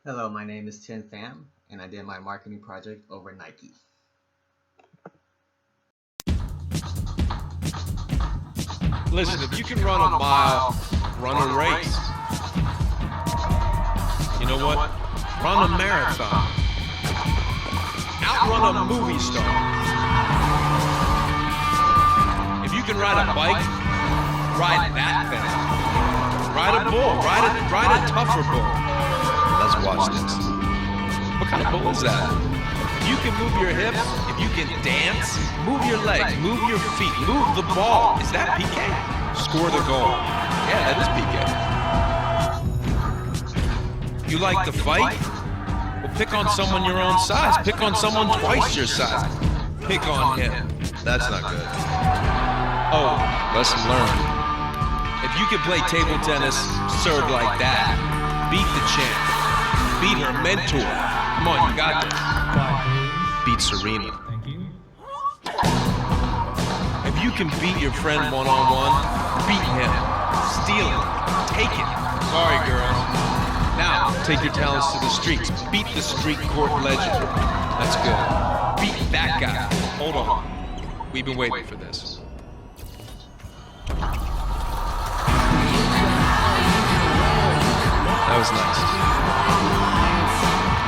Hello, my name is Tin Pham, and I did my marketing project over Nike. Listen, if you can run a mile, run a race. You know what? Run a marathon. Outrun a movie star. If you can ride a bike, ride that thing. Ride a bull. Ride a tougher bull. Let's watch this. What kind of bull is that? If you can move your hips, if you can dance, move your legs, move your feet, move the ball. Is that PK? Score the goal. Yeah, that is PK. You like to fight? Well, pick on someone your own size. Pick on someone twice your size. Pick on him. That's not good. Oh, lesson learned. If you can play table tennis, serve like that. Beat the champ. Beat her mentor. Come on, you got this. Beat Serena. Thank you. If you can beat your friend one-on-one, beat him. Steal it. Take it. Sorry, girls. Now, take your talents to the streets. Beat the street court legend. That's good. Beat that guy. Hold on. We've been waiting for this. That was nice.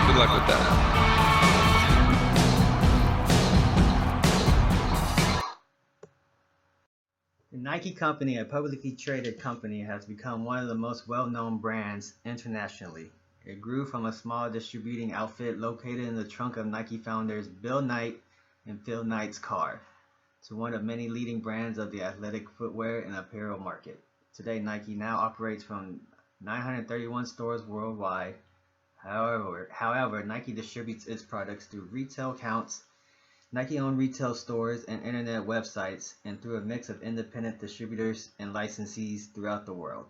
Good luck with that. The Nike Company, a publicly traded company, has become one of the most well-known brands internationally. It grew from a small distributing outfit located in the trunk of Nike founders Bill Knight and Phil Knight's car to one of many leading brands of the athletic footwear and apparel market. Today, Nike now operates from 931 stores worldwide. However, Nike distributes its products through retail accounts, Nike-owned retail stores and internet websites, and through a mix of independent distributors and licensees throughout the world.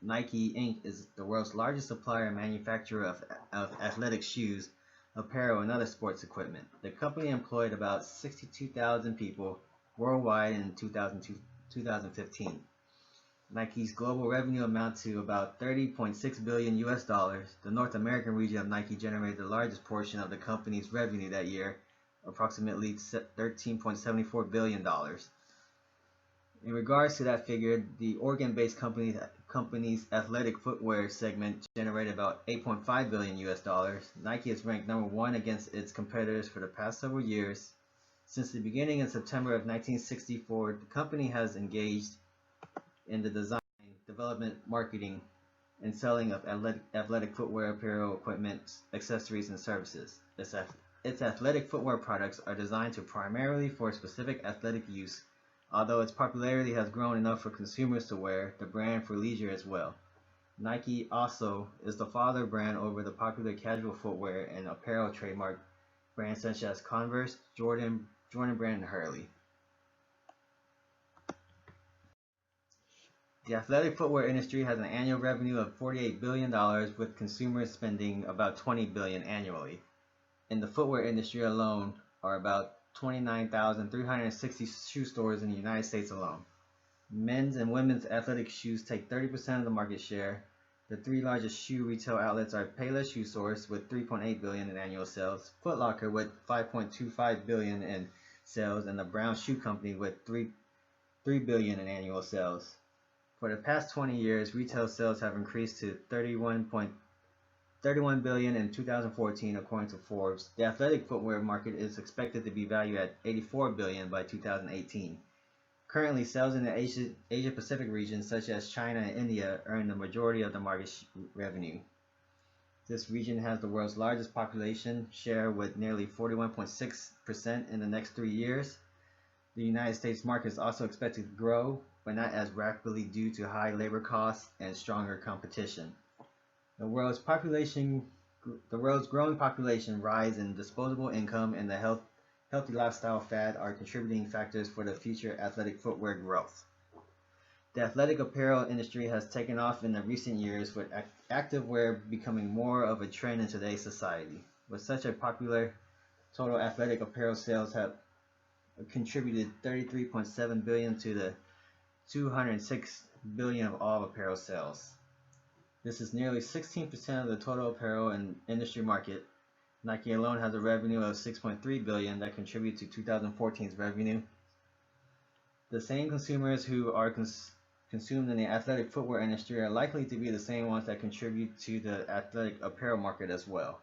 Nike Inc. is the world's largest supplier and manufacturer of athletic shoes, apparel, and other sports equipment. The company employed about 62,000 people worldwide in 2015. Nike's global revenue amounts to about 30.6 billion US dollars. The North American region of Nike generated the largest portion of the company's revenue that year, approximately $13.74 billion. In regards to that figure, the Oregon-based company's athletic footwear segment generated about 8.5 billion US dollars. Nike is ranked number one against its competitors for the past several years. Since the beginning in September of 1964, the company has engaged in the design, development, marketing, and selling of athletic footwear, apparel, equipment, accessories, and services. Its athletic footwear products are designed to primarily for specific athletic use, although its popularity has grown enough for consumers to wear the brand for leisure as well. Nike also is the father brand over the popular casual footwear and apparel trademark brands such as Converse, Jordan Brand, and Hurley. The athletic footwear industry has an annual revenue of $48 billion, with consumers spending about $20 billion annually. In the footwear industry alone are about 29,360 shoe stores in the United States alone. Men's and women's athletic shoes take 30% of the market share. The three largest shoe retail outlets are Payless Shoe Source with $3.8 billion in annual sales, Foot Locker with $5.25 billion in sales, and the Brown Shoe Company with $3 billion in annual sales. For the past 20 years, retail sales have increased to 31 billion in 2014, according to Forbes. The athletic footwear market is expected to be valued at 84 billion by 2018. Currently, sales in the Asia Pacific region, such as China and India, earn the majority of the market revenue. This region has the world's largest population share, with nearly 41.6% in the next 3 years. The United States market is also expected to grow, but not as rapidly due to high labor costs and stronger competition. The world's growing population, rise in disposable income, and the healthy lifestyle fad are contributing factors for the future athletic footwear growth. The athletic apparel industry has taken off in the recent years, with activewear becoming more of a trend in today's society. With such a popular, total athletic apparel sales have contributed 33.7 billion to the 206 billion of all apparel sales. This is nearly 16% of the total apparel and industry market. Nike alone has a revenue of $6.3 billion that contribute to 2014's revenue. The same consumers who are consumed in the athletic footwear industry are likely to be the same ones that contribute to the athletic apparel market as well.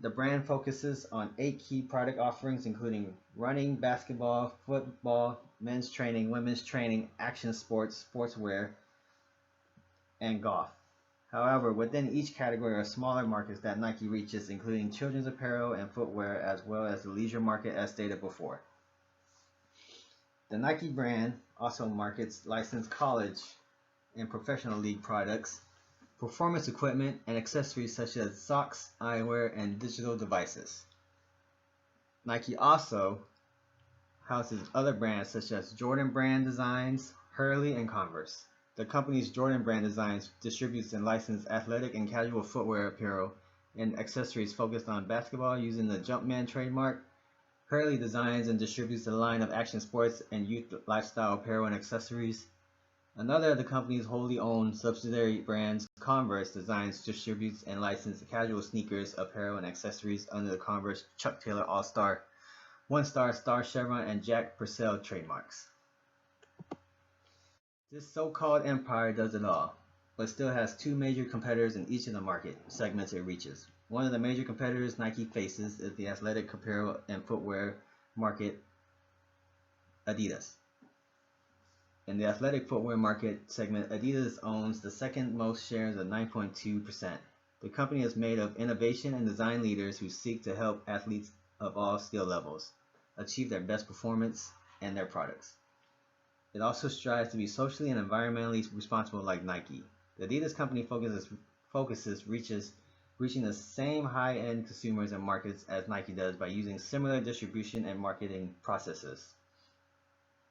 The brand focuses on 8 key product offerings, including running, basketball, football, men's training, women's training, action sports, sportswear, and golf. However, within each category are smaller markets that Nike reaches, including children's apparel and footwear, as well as the leisure market as stated before. The Nike brand also markets licensed college and professional league products, performance equipment, and accessories such as socks, eyewear, and digital devices. Nike also houses other brands such as Jordan Brand Designs, Hurley, and Converse. The company's Jordan Brand Designs distributes and licenses athletic and casual footwear apparel and accessories focused on basketball using the Jumpman trademark. Hurley designs and distributes a line of action sports and youth lifestyle apparel and accessories. Another of the company's wholly owned subsidiary brands, Converse, designs, distributes, and licenses casual sneakers, apparel, and accessories under the Converse Chuck Taylor All-Star, One Star, Star Chevron, and Jack Purcell trademarks. This so-called empire does it all, but still has 2 major competitors in each of the market segments it reaches. One of the major competitors Nike faces is the athletic apparel and footwear market, Adidas. In the athletic footwear market segment, Adidas owns the second most shares at 9.2%. The company is made of innovation and design leaders who seek to help athletes of all skill levels achieve their best performance and their products. It also strives to be socially and environmentally responsible like Nike. The Adidas company reaching the same high-end consumers and markets as Nike does by using similar distribution and marketing processes.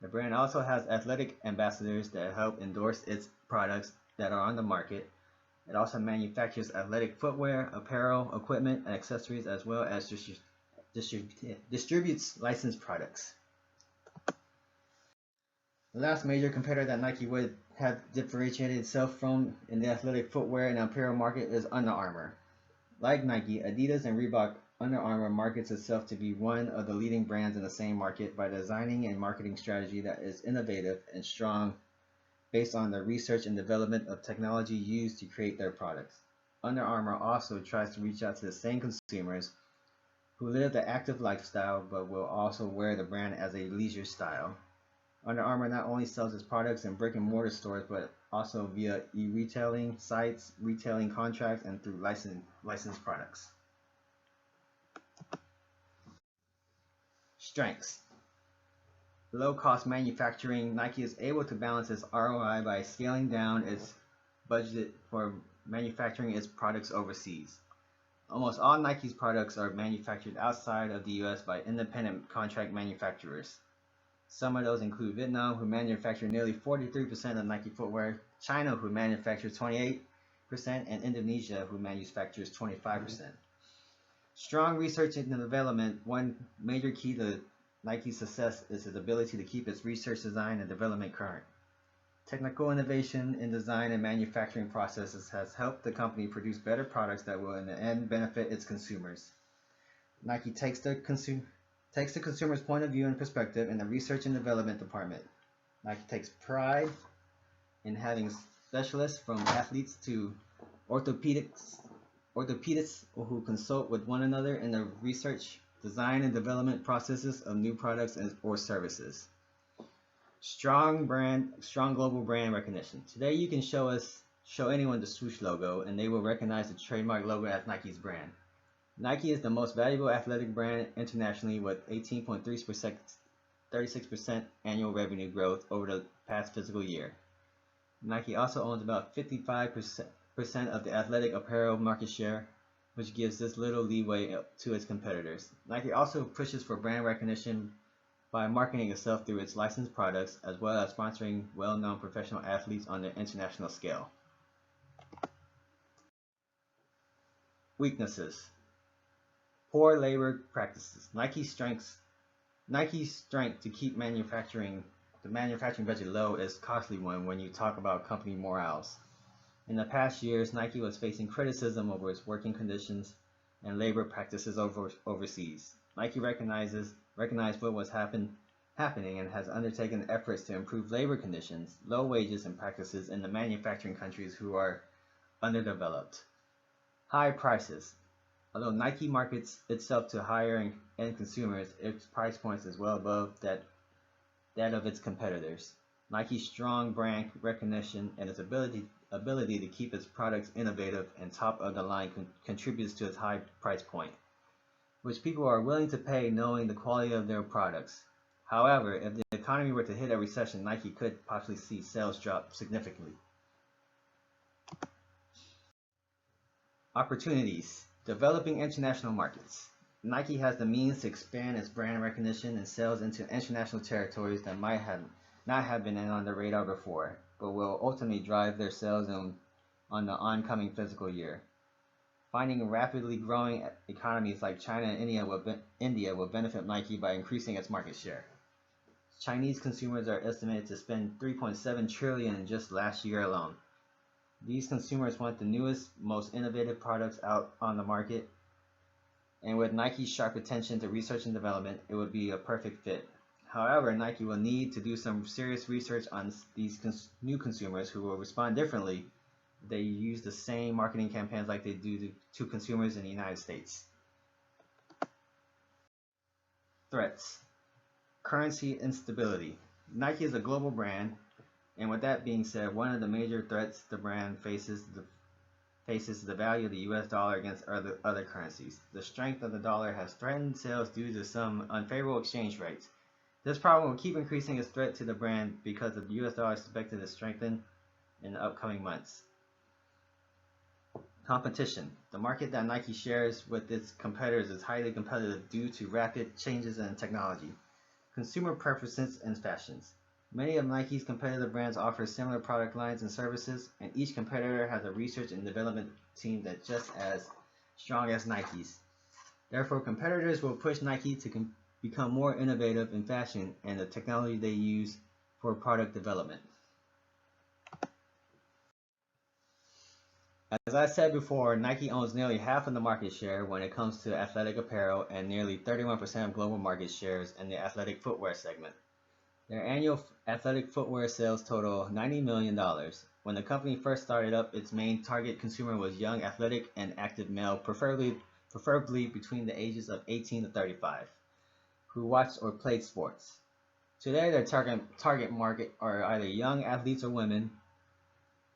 The brand also has athletic ambassadors that help endorse its products that are on the market. It also manufactures athletic footwear, apparel, equipment, and accessories, as well as distributes licensed products. The last major competitor that Nike would have differentiated itself from in the athletic footwear and apparel market is Under Armour. Like Nike, Adidas and Reebok, Under Armour markets itself to be one of the leading brands in the same market by designing a marketing strategy that is innovative and strong based on the research and development of technology used to create their products. Under Armour also tries to reach out to the same consumers who live the active lifestyle but will also wear the brand as a leisure style. Under Armour not only sells its products in brick-and-mortar stores, but also via e-retailing sites, retailing contracts, and through licensed products. Strengths. Low-cost manufacturing. Nike is able to balance its ROI by scaling down its budget for manufacturing its products overseas. Almost all Nike's products are manufactured outside of the US by independent contract manufacturers. Some of those include Vietnam, who manufacture nearly 43% of Nike footwear, China, who manufactures 28%, and Indonesia, who manufactures 25%. Strong research and development. One major key to Nike's success is its ability to keep its research, design, and development current. Technical innovation in design and manufacturing processes has helped the company produce better products that will in the end benefit its consumers. Nike takes the consumer's point of view and perspective in the research and development department. Nike takes pride in having specialists from athletes to orthopedists who consult with one another in the research, design, and development processes of new products or services. Strong global brand recognition. Today you can show anyone the swoosh logo and they will recognize the trademark logo as Nike's brand. Nike is the most valuable athletic brand internationally with 36% annual revenue growth over the past fiscal year. Nike also owns about 55% of the athletic apparel market share, which gives this little leeway to its competitors. Nike also pushes for brand recognition by marketing itself through its licensed products, as well as sponsoring well-known professional athletes on the international scale. Weaknesses. Poor labor practices. Nike's strength to keep the manufacturing budget low is a costly one when you talk about company morals. In the past years, Nike was facing criticism over its working conditions and labor practices overseas. Nike recognized what was happening and has undertaken efforts to improve labor conditions, low wages, and practices in the manufacturing countries who are underdeveloped. High prices. Although Nike markets itself to higher end consumers, its price points is well above that of its competitors. Nike's strong brand recognition and its ability to keep its products innovative and top of the line contributes to its high price point, which people are willing to pay knowing the quality of their products. However, if the economy were to hit a recession, Nike could possibly see sales drop significantly. Opportunities. Developing international markets. Nike has the means to expand its brand recognition and sales into international territories that might not have been on the radar before, but will ultimately drive their sales on the oncoming fiscal year. Finding rapidly growing economies like China and India will benefit Nike by increasing its market share. Chinese consumers are estimated to spend $3.7 trillion in just last year alone. These consumers want the newest, most innovative products out on the market, and with Nike's sharp attention to research and development, it would be a perfect fit. However, Nike will need to do some serious research on these new consumers who will respond differently if they use the same marketing campaigns like they do to consumers in the United States. Threats. Currency instability. Nike is a global brand, and with that being said, one of the major threats the brand faces the value of the US dollar against other currencies. The strength of the dollar has threatened sales due to some unfavorable exchange rates. This problem will keep increasing its threat to the brand because the US dollar is expected to strengthen in the upcoming months. Competition. The market that Nike shares with its competitors is highly competitive due to rapid changes in technology, consumer preferences, and fashions. Many of Nike's competitive brands offer similar product lines and services, and each competitor has a research and development team that's just as strong as Nike's. Therefore, competitors will push Nike to become more innovative in fashion and the technology they use for product development. As I said before, Nike owns nearly half of the market share when it comes to athletic apparel and nearly 31% of global market shares in the athletic footwear segment. Their annual athletic footwear sales total $90 million. When the company first started up, its main target consumer was young, athletic, and active male, preferably between the ages of 18 to 35, who watched or played sports. Today, their target market are either young athletes or women.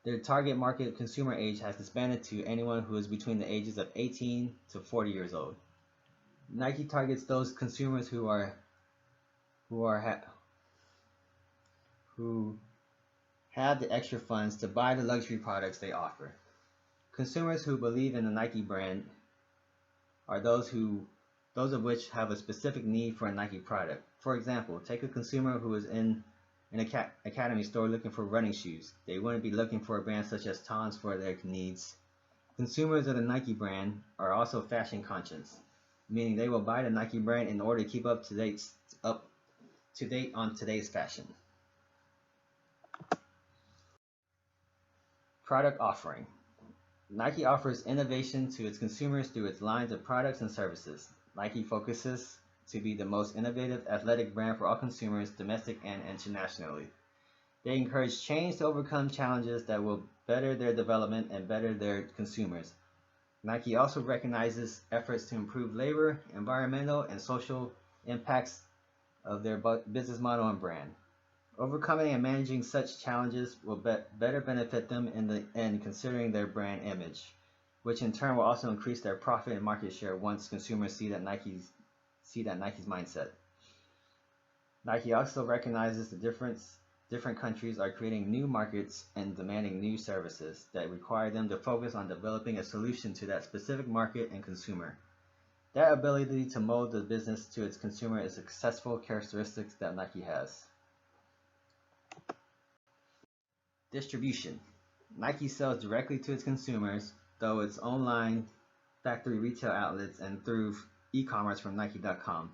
Their target market consumer age has expanded to anyone who is between the ages of 18 to 40 years old. Nike targets those consumers who have the extra funds to buy the luxury products they offer. Consumers who believe in the Nike brand are those of which have a specific need for a Nike product. For example, take a consumer who is in an Academy store looking for running shoes. They wouldn't be looking for a brand such as Tom's for their needs. Consumers of the Nike brand are also fashion conscious, meaning they will buy the Nike brand in order to keep up to date on today's fashion. Product offering. Nike offers innovation to its consumers through its lines of products and services. Nike focuses to be the most innovative athletic brand for all consumers, domestic and internationally. They encourage change to overcome challenges that will better their development and better their consumers. Nike also recognizes efforts to improve labor, environmental, and social impacts of their business model and brand. Overcoming and managing such challenges will better benefit them in the end, considering their brand image, which in turn will also increase their profit and market share once consumers see that Nike's mindset. Nike also recognizes the different countries are creating new markets and demanding new services that require them to focus on developing a solution to that specific market and consumer. That ability to mold the business to its consumer is a successful characteristic that Nike has. Distribution. Nike sells directly to its consumers, though its online factory retail outlets and through e-commerce from Nike.com.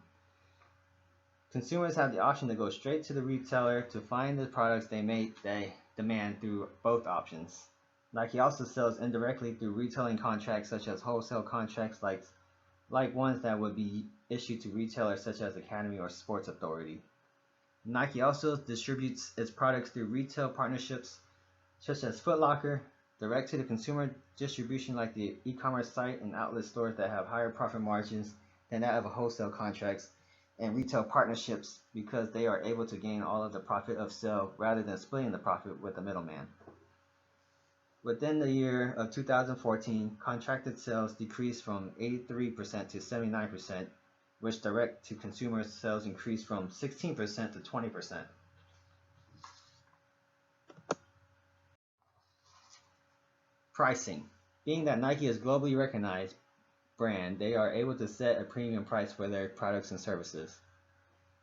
Consumers have the option to go straight to the retailer to find the products they demand through both options. Nike also sells indirectly through retailing contracts such as wholesale contracts like ones that would be issued to retailers such as Academy or Sports Authority. Nike also distributes its products through retail partnerships such as Foot Locker, direct to the consumer distribution like the e-commerce site and outlet stores that have higher profit margins than that of wholesale contracts, and retail partnerships because they are able to gain all of the profit of sale rather than splitting the profit with the middleman. Within the year of 2014, contracted sales decreased from 83% to 79%, which direct to consumer sales increased from 16% to 20%. Pricing. Being that Nike is globally recognized brand, they are able to set a premium price for their products and services.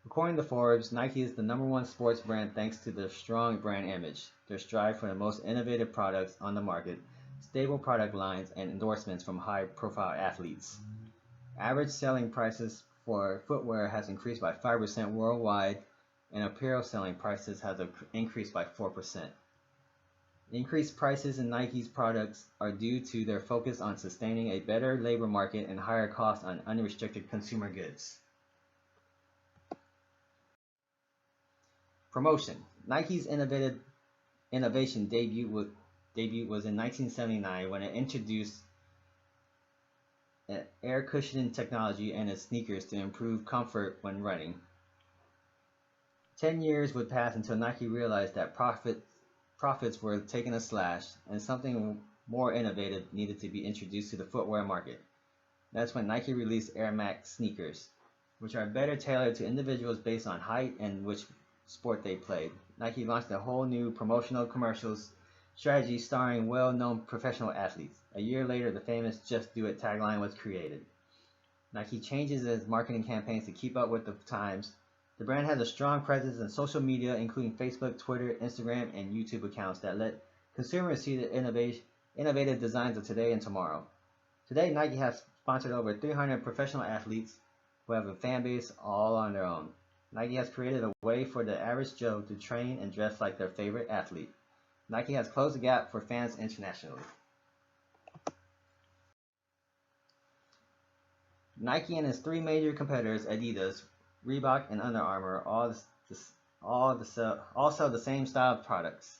According to Forbes, Nike is the #1 sports brand thanks to their strong brand image, their strive for the most innovative products on the market, stable product lines, and endorsements from high-profile athletes. Average selling prices for footwear has increased by 5% worldwide, and apparel selling prices has increased by 4%. Increased prices in Nike's products are due to their focus on sustaining a better labor market and higher costs on unrestricted consumer goods. Promotion. Nike's innovation debut was in 1979 when it introduced air cushioning technology in its sneakers to improve comfort when running. 10 years would pass until Nike realized that profits were taking a slash and something more innovative needed to be introduced to the footwear market. That's when Nike released Air Max sneakers, which are better tailored to individuals based on height and which sport they played. Nike launched a whole new promotional commercials strategy starring well-known professional athletes. A year later, the famous "Just Do It" tagline was created. Nike changes its marketing campaigns to keep up with the times. The brand has a strong presence in social media, including Facebook, Twitter, Instagram, and YouTube accounts that let consumers see the innovative designs of today and tomorrow. Today, Nike has sponsored over 300 professional athletes who have a fan base all on their own. Nike has created a way for the average Joe to train and dress like their favorite athlete. Nike has closed the gap for fans internationally. Nike and its three major competitors, Adidas, Reebok, and Under Armour, all sell the same style of products.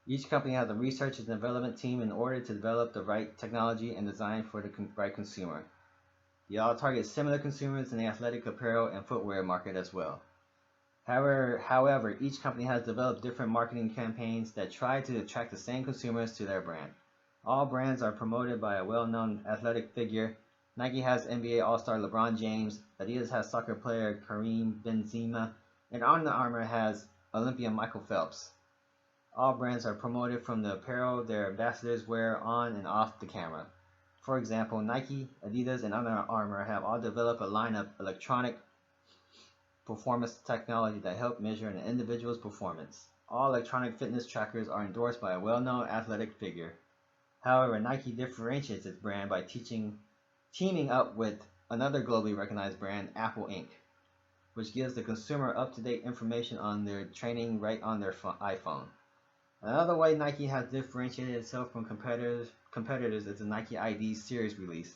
Each company has a research and development team in order to develop the right technology and design for the right consumer. They all target similar consumers in the athletic apparel and footwear market as well. However, each company has developed different marketing campaigns that try to attract the same consumers to their brand. All brands are promoted by a well-known athletic figure. Nike has NBA All-Star LeBron James, Adidas has soccer player Kareem Benzema, and Under Armour has Olympian Michael Phelps. All brands are promoted from the apparel their ambassadors wear on and off the camera. For example, Nike, Adidas, and Under Armour have all developed a line of electronic performance technology that help measure an individual's performance. All electronic fitness trackers are endorsed by a well-known athletic figure. However, Nike differentiates its brand by teaming up with another globally recognized brand, Apple Inc., which gives the consumer up-to-date information on their training right on their iPhone. Another way Nike has differentiated itself from competitors is the Nike ID series release,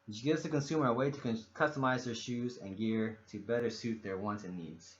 which gives the consumer a way to customize their shoes and gear to better suit their wants and needs.